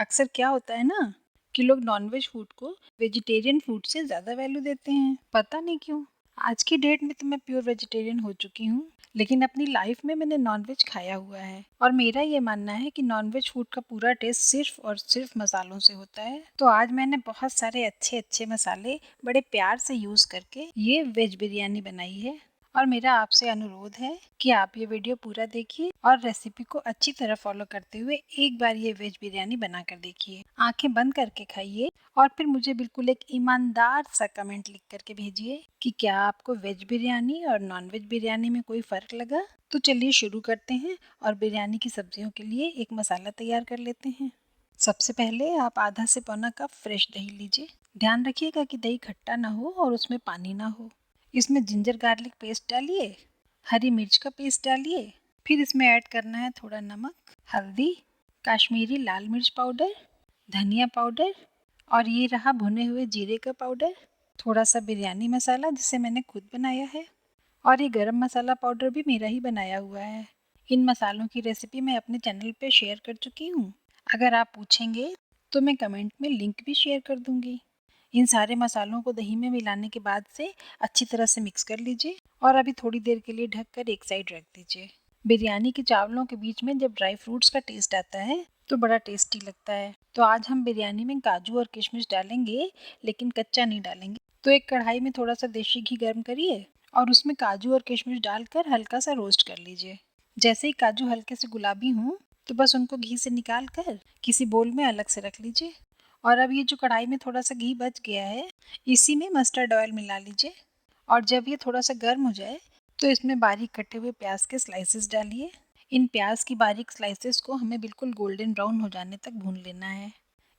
अक्सर क्या होता है ना कि लोग नॉनवेज फूड को वेजिटेरियन फूड से ज़्यादा वैल्यू देते हैं। पता नहीं क्यों। आज की डेट में तो मैं प्योर वेजिटेरियन हो चुकी हूँ, लेकिन अपनी लाइफ में मैंने नॉनवेज खाया हुआ है और मेरा ये मानना है कि नॉनवेज फूड का पूरा टेस्ट सिर्फ और सिर्फ मसालों से होता है। तो आज मैंने बहुत सारे अच्छे अच्छे मसाले बड़े प्यार से यूज़ करके ये वेज बिरयानी बनाई है और मेरा आपसे अनुरोध है कि आप ये वीडियो पूरा देखिए और रेसिपी को अच्छी तरह फॉलो करते हुए एक बार ये वेज बिरयानी बना कर देखिए। आंखें बंद करके खाइए और फिर मुझे बिल्कुल एक ईमानदार सा कमेंट लिख करके भेजिए कि क्या आपको वेज बिरयानी और नॉन वेज बिरयानी में कोई फ़र्क लगा। तो चलिए शुरू करते हैं और बिरयानी की सब्जियों के लिए एक मसाला तैयार कर लेते हैं। सबसे पहले आप आधा से पौना कप फ्रेश दही लीजिए। ध्यान रखिएगा कि दही खट्टा ना हो और उसमें पानी ना हो। इसमें जिंजर गार्लिक पेस्ट डालिए, हरी मिर्च का पेस्ट डालिए, फिर इसमें ऐड करना है थोड़ा नमक, हल्दी, कश्मीरी लाल मिर्च पाउडर, धनिया पाउडर और ये रहा भुने हुए जीरे का पाउडर, थोड़ा सा बिरयानी मसाला जिसे मैंने खुद बनाया है और ये गरम मसाला पाउडर भी मेरा ही बनाया हुआ है। इन मसालों की रेसिपी मैं अपने चैनल पे शेयर कर चुकी हूँ। अगर आप पूछेंगे तो मैं कमेंट में लिंक भी शेयर कर दूँगी। इन सारे मसालों को दही में मिलाने के बाद से अच्छी तरह से मिक्स कर लीजिए और अभी थोड़ी देर के लिए ढककर एक साइड रख दीजिए। बिरयानी के चावलों के बीच में जब ड्राई फ्रूट्स का टेस्ट आता है तो बड़ा टेस्टी लगता है। तो आज हम बिरयानी में काजू और किशमिश डालेंगे, लेकिन कच्चा नहीं डालेंगे। तो एक कढ़ाई में थोड़ा सा देसी घी गर्म करिए और उसमें काजू और किशमिश डालकर हल्का सा रोस्ट कर लीजिए। जैसे ही काजू हल्के से गुलाबी हों तो बस उनको घी से निकाल कर किसी बोल में अलग से रख लीजिए। और अब ये जो कढ़ाई में थोड़ा सा घी बच गया है, इसी में मस्टर्ड ऑयल मिला लीजिए और जब ये थोड़ा सा गर्म हो जाए तो इसमें बारीक कटे हुए प्याज के स्लाइसेस डालिए। इन प्याज की बारीक स्लाइसेस को हमें बिल्कुल गोल्डन ब्राउन हो जाने तक भून लेना है।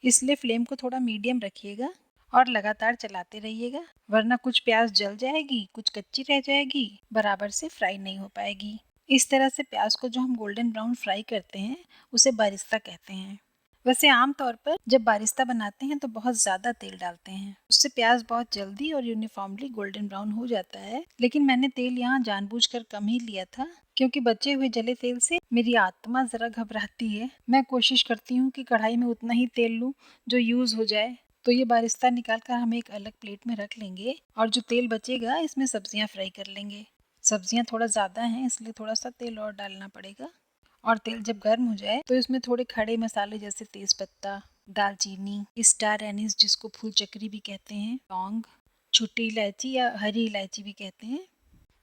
इसलिए फ्लेम को थोड़ा मीडियम रखिएगा और लगातार चलाते रहिएगा, वरना कुछ प्याज जल जाएगी, कुछ कच्ची रह जाएगी, बराबर से फ्राई नहीं हो पाएगी। इस तरह से प्याज को जो हम गोल्डन ब्राउन फ्राई करते हैं उसे बारिस्ता कहते हैं। वैसे आमतौर पर जब बारिस्ता बनाते हैं तो बहुत ज़्यादा तेल डालते हैं, उससे प्याज बहुत जल्दी और यूनिफॉर्मली गोल्डन ब्राउन हो जाता है। लेकिन मैंने तेल यहाँ जानबूझकर कम ही लिया था, क्योंकि बचे हुए जले तेल से मेरी आत्मा ज़रा घबराती है। मैं कोशिश करती हूँ कि कढ़ाई में उतना ही तेल लूँ जो यूज़ हो जाए। तो ये बारिस्ता निकाल कर हम एक अलग प्लेट में रख लेंगे और जो तेल बचेगा इसमें सब्जियाँ फ्राई कर लेंगे। सब्जियाँ थोड़ा ज़्यादा हैं इसलिए थोड़ा सा तेल और डालना पड़ेगा। और तेल जब गर्म हो जाए तो इसमें थोड़े खड़े मसाले जैसे तेज पत्ता, दालचीनी, स्टार एनीस जिसको फूल चक्री भी कहते हैं, लौंग, छोटी इलायची या हरी इलायची भी कहते हैं,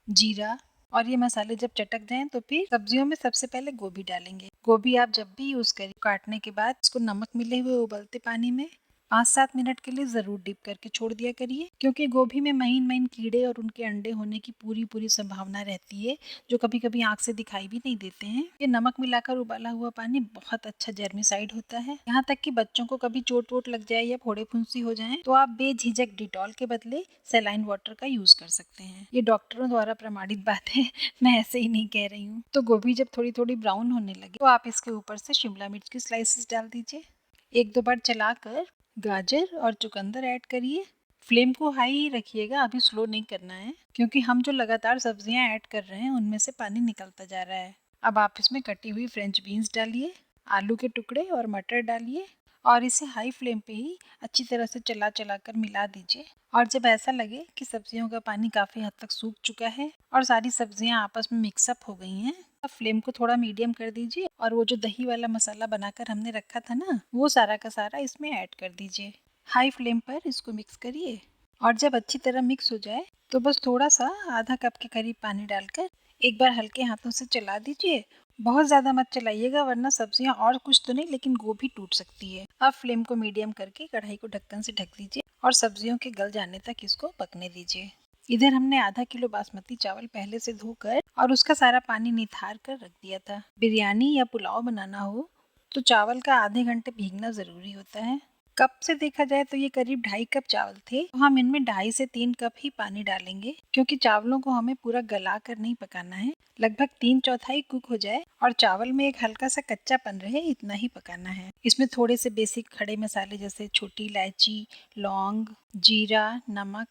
जीरा और ये मसाले जब चटक जाएं तो फिर सब्जियों में सबसे पहले गोभी डालेंगे। गोभी आप जब भी यूज़ करें काटने के बाद इसको नमक मिले हुए उबलते पानी में 5-7 मिनट के लिए ज़रूर डिप करके छोड़ दिया करिए, क्योंकि गोभी में महीन महीन कीड़े और उनके अंडे होने की पूरी पूरी संभावना रहती है, जो कभी कभी आंख से दिखाई भी नहीं देते हैं। ये नमक मिलाकर उबाला हुआ पानी बहुत अच्छा जर्मिसाइड होता है। यहाँ तक कि बच्चों को कभी चोट वोट लग जाए या फोड़े फुंसी हो जाए तो आप बेझिझक डिटॉल के बदले सेलाइन वाटर का यूज कर सकते हैं। ये डॉक्टरों द्वारा प्रमाणित बात है, मैं ऐसे ही नहीं कह रही हूँ। तो गोभी जब थोड़ी थोड़ी ब्राउन होने लगे तो आप इसके ऊपर से शिमला मिर्च की स्लाइसेस डाल दीजिए। एक दो बार चलाकर गाजर और चुकंदर ऐड करिए। फ्लेम को हाई ही रखिएगा, अभी स्लो नहीं करना है, क्योंकि हम जो लगातार सब्जियां ऐड कर रहे हैं उनमें से पानी निकलता जा रहा है। अब आप इसमें कटी हुई फ्रेंच बीन्स डालिए, आलू के टुकड़े और मटर डालिए और इसे हाई फ्लेम पे ही अच्छी तरह से चला चला कर मिला दीजिए। और जब ऐसा लगे कि सब्जियों का पानी काफ़ी हद तक सूख चुका है और सारी सब्जियां आपस में मिक्सअप हो गई हैं, अब फ्लेम को थोड़ा मीडियम कर दीजिए और वो जो दही वाला मसाला बनाकर हमने रखा था ना, वो सारा का सारा इसमें ऐड कर दीजिए। हाई फ्लेम पर इसको मिक्स करिए और जब अच्छी तरह मिक्स हो जाए तो बस थोड़ा सा आधा कप के करीब पानी डालकर एक बार हल्के हाथों से चला दीजिए। बहुत ज़्यादा मत चलाइएगा, वरना सब्जियां और कुछ तो नहीं लेकिन गोभी टूट सकती है। अब फ्लेम को मीडियम करके कढ़ाई को ढक्कन से ढक दीजिए और सब्जियों के गल जाने तक इसको पकने दीजिए। इधर हमने आधा किलो बासमती चावल पहले से धोकर और उसका सारा पानी निथार कर रख दिया था। बिरयानी या पुलाव बनाना हो तो चावल का आधे घंटे भीगना ज़रूरी होता है। कप से देखा जाए तो ये करीब 2.5 कप चावल थे, तो हम इनमें 2.5 से 3 कप ही पानी डालेंगे, क्योंकि चावलों को हमें पूरा गला कर नहीं पकाना है। लगभग 3/4 कुक हो जाए और चावल में एक हल्का सा कच्चापन रहे, इतना ही पकाना है। इसमें थोड़े से बेसिक खड़े मसाले जैसे छोटी इलायची, लौंग, जीरा, नमक,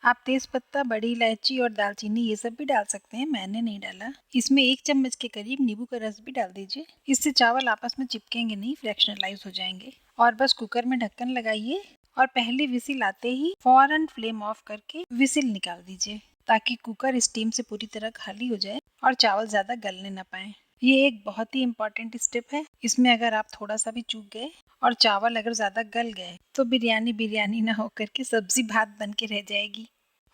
आप तेज पत्ता, बड़ी इलायची और दालचीनी ये सब भी डाल सकते हैं, मैंने नहीं डाला। इसमें 1 चम्मच के करीब नींबू का रस भी डाल दीजिए। इससे चावल आपस में चिपकेंगे नहीं, फ्रैक्शनलाइज हो जाएंगे। और बस कुकर में ढक्कन लगाइए और पहली विसिल आते ही फौरन फ्लेम ऑफ करके विसिल निकाल दीजिए, ताकि कुकर स्टीम से पूरी तरह खाली हो जाए और चावल ज्यादा गलने ना पाए। ये एक बहुत ही इम्पोर्टेंट स्टेप है। इसमें अगर आप थोड़ा सा भी चूक गए और चावल अगर ज्यादा गल गए तो बिरयानी बिरयानी ना होकर के सब्जी भात बन के रह जाएगी।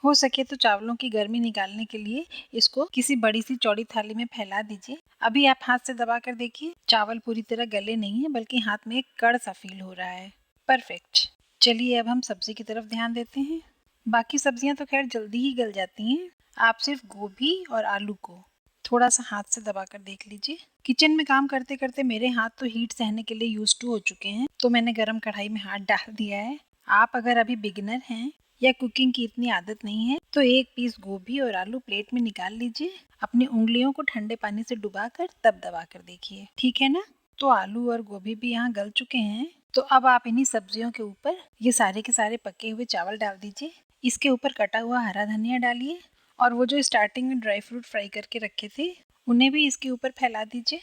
हो सके तो चावलों की गर्मी निकालने के लिए इसको किसी बड़ी सी चौड़ी थाली में फैला दीजिए। अभी आप हाथ से दबा कर देखिए, चावल पूरी तरह गले नहीं है, बल्कि हाथ में एक कड़ सा फील हो रहा है। परफेक्ट। चलिए अब हम सब्जी की तरफ ध्यान देते हैं। बाकी सब्जियां तो खैर जल्दी ही गल जाती हैं। आप सिर्फ गोभी और आलू को थोड़ा सा हाथ से दबाकर देख लीजिए। किचन में काम करते करते मेरे हाथ तो हीट सहने के लिए यूज टू हो चुके हैं, तो मैंने गरम कढ़ाई में हाथ डाल दिया है। आप अगर अभी बिगिनर हैं या कुकिंग की इतनी आदत नहीं है तो 1 पीस गोभी और आलू प्लेट में निकाल लीजिए। अपनी उंगलियों को ठंडे पानी से डुबाकर तब दबाकर देखिए, ठीक है ना? तो आलू और गोभी भी यहाँ गल चुके हैं। तो अब आप इन्हीं सब्जियों के ऊपर ये सारे के सारे पके हुए चावल डाल दीजिए। इसके ऊपर कटा हुआ हरा धनिया डालिए और वो जो स्टार्टिंग में ड्राई फ्रूट फ्राई करके रखे थे उन्हें भी इसके ऊपर फैला दीजिए।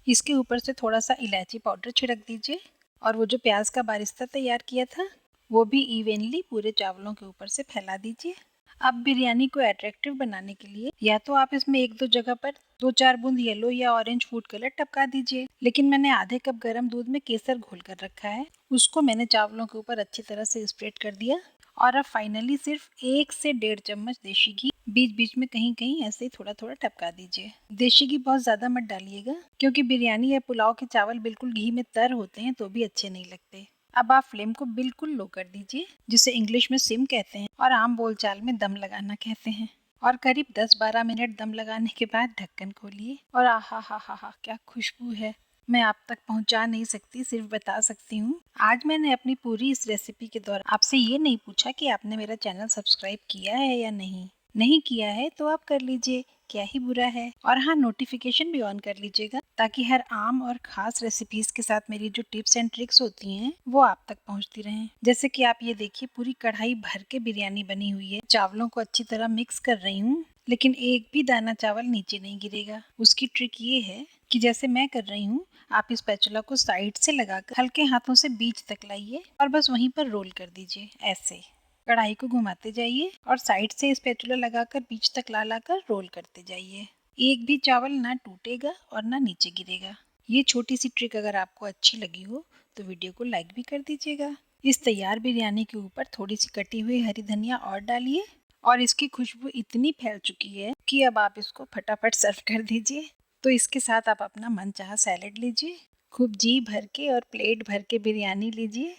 इसके ऊपर से थोड़ा सा इलायची पाउडर छिड़क दीजिए और वो जो प्याज का बारिस्ता तैयार किया था वो भी इवेनली पूरे चावलों के ऊपर से फैला दीजिए। अब बिरयानी को अट्रैक्टिव बनाने के लिए या तो आप इसमें 1-2 जगह पर 2-4 बूंद येलो या ऑरेंज फूड कलर टपका दीजिए, लेकिन मैंने आधे कप गर्म दूध में केसर घोल कर रखा है, उसको मैंने चावलों के ऊपर अच्छी तरह से स्प्रेड कर दिया। और अब फाइनली सिर्फ 1 से 1.5 चम्मच देशी घी बीच बीच में कहीं कहीं ऐसे ही थोड़ा थोड़ा टपका दीजिए। देशी घी बहुत ज्यादा मत डालिएगा, क्योंकि बिरयानी या पुलाव के चावल बिल्कुल घी में तर होते हैं तो भी अच्छे नहीं लगते। अब आप फ्लेम को बिल्कुल लो कर दीजिए, जिसे इंग्लिश में सिम कहते हैं और आम बोलचाल में दम लगाना कहते हैं। और करीब 10-12 मिनट दम लगाने के बाद ढक्कन खोलिए और आहा हा हा हा क्या खुशबू है। मैं आप तक पहुंचा नहीं सकती, सिर्फ बता सकती हूँ। आज मैंने अपनी पूरी इस रेसिपी के दौरान आपसे ये नहीं पूछा कि आपने मेरा चैनल सब्सक्राइब किया है या नहीं। नहीं किया है तो आप कर लीजिए, क्या ही बुरा है। और हाँ, नोटिफिकेशन भी ऑन कर लीजिएगा, ताकि हर आम और खास रेसिपीज के साथ मेरी जो टिप्स एंड ट्रिक्स होती हैं वो आप तक पहुंचती रहें। जैसे कि आप ये देखिए, पूरी कढ़ाई भर के बिरयानी बनी हुई है। चावलों को अच्छी तरह मिक्स कर रही हूँ, लेकिन एक भी दाना चावल नीचे नहीं गिरेगा। उसकी ट्रिक ये है कि जैसे मैं कर रही हूँ, आप इस स्पैचुला को साइड से लगाकर हल्के हाथों से बीच तक लाइए और बस वहीं पर रोल कर दीजिए। ऐसे कढ़ाई को घुमाते जाइए और साइड से स्पैचुला लगाकर बीच तक ला लाकर रोल करते जाइए। एक भी चावल ना टूटेगा और ना नीचे गिरेगा। ये छोटी सी ट्रिक अगर आपको अच्छी लगी हो तो वीडियो को लाइक भी कर दीजिएगा। इस तैयार बिरयानी के ऊपर थोड़ी सी कटी हुई हरी धनिया और डालिए और इसकी खुशबू इतनी फैल चुकी है कि अब आप इसको फटाफट सर्व कर दीजिए। तो इसके साथ आप अपना मनचाहा सैलेड लीजिए, खूब जी भर के और प्लेट भर के बिरयानी लीजिए।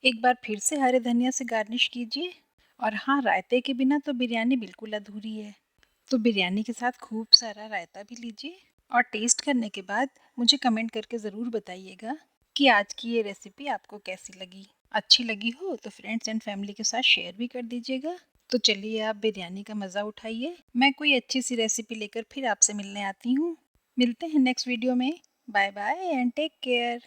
एक बार फिर से हरे धनिया से गार्निश कीजिए। और हाँ, रायते के बिना तो बिरयानी बिल्कुल अधूरी है, तो बिरयानी के साथ खूब सारा रायता भी लीजिए। और टेस्ट करने के बाद मुझे कमेंट करके ज़रूर बताइएगा कि आज की ये रेसिपी आपको कैसी लगी। अच्छी लगी हो तो फ्रेंड्स एंड फैमिली के साथ शेयर भी कर दीजिएगा। तो चलिए आप बिरयानी का मज़ा उठाइए। मैं कोई अच्छी सी रेसिपी लेकर फिर आपसे मिलने आती हूँ। मिलते हैं नेक्स्ट वीडियो में। Bye bye and take care.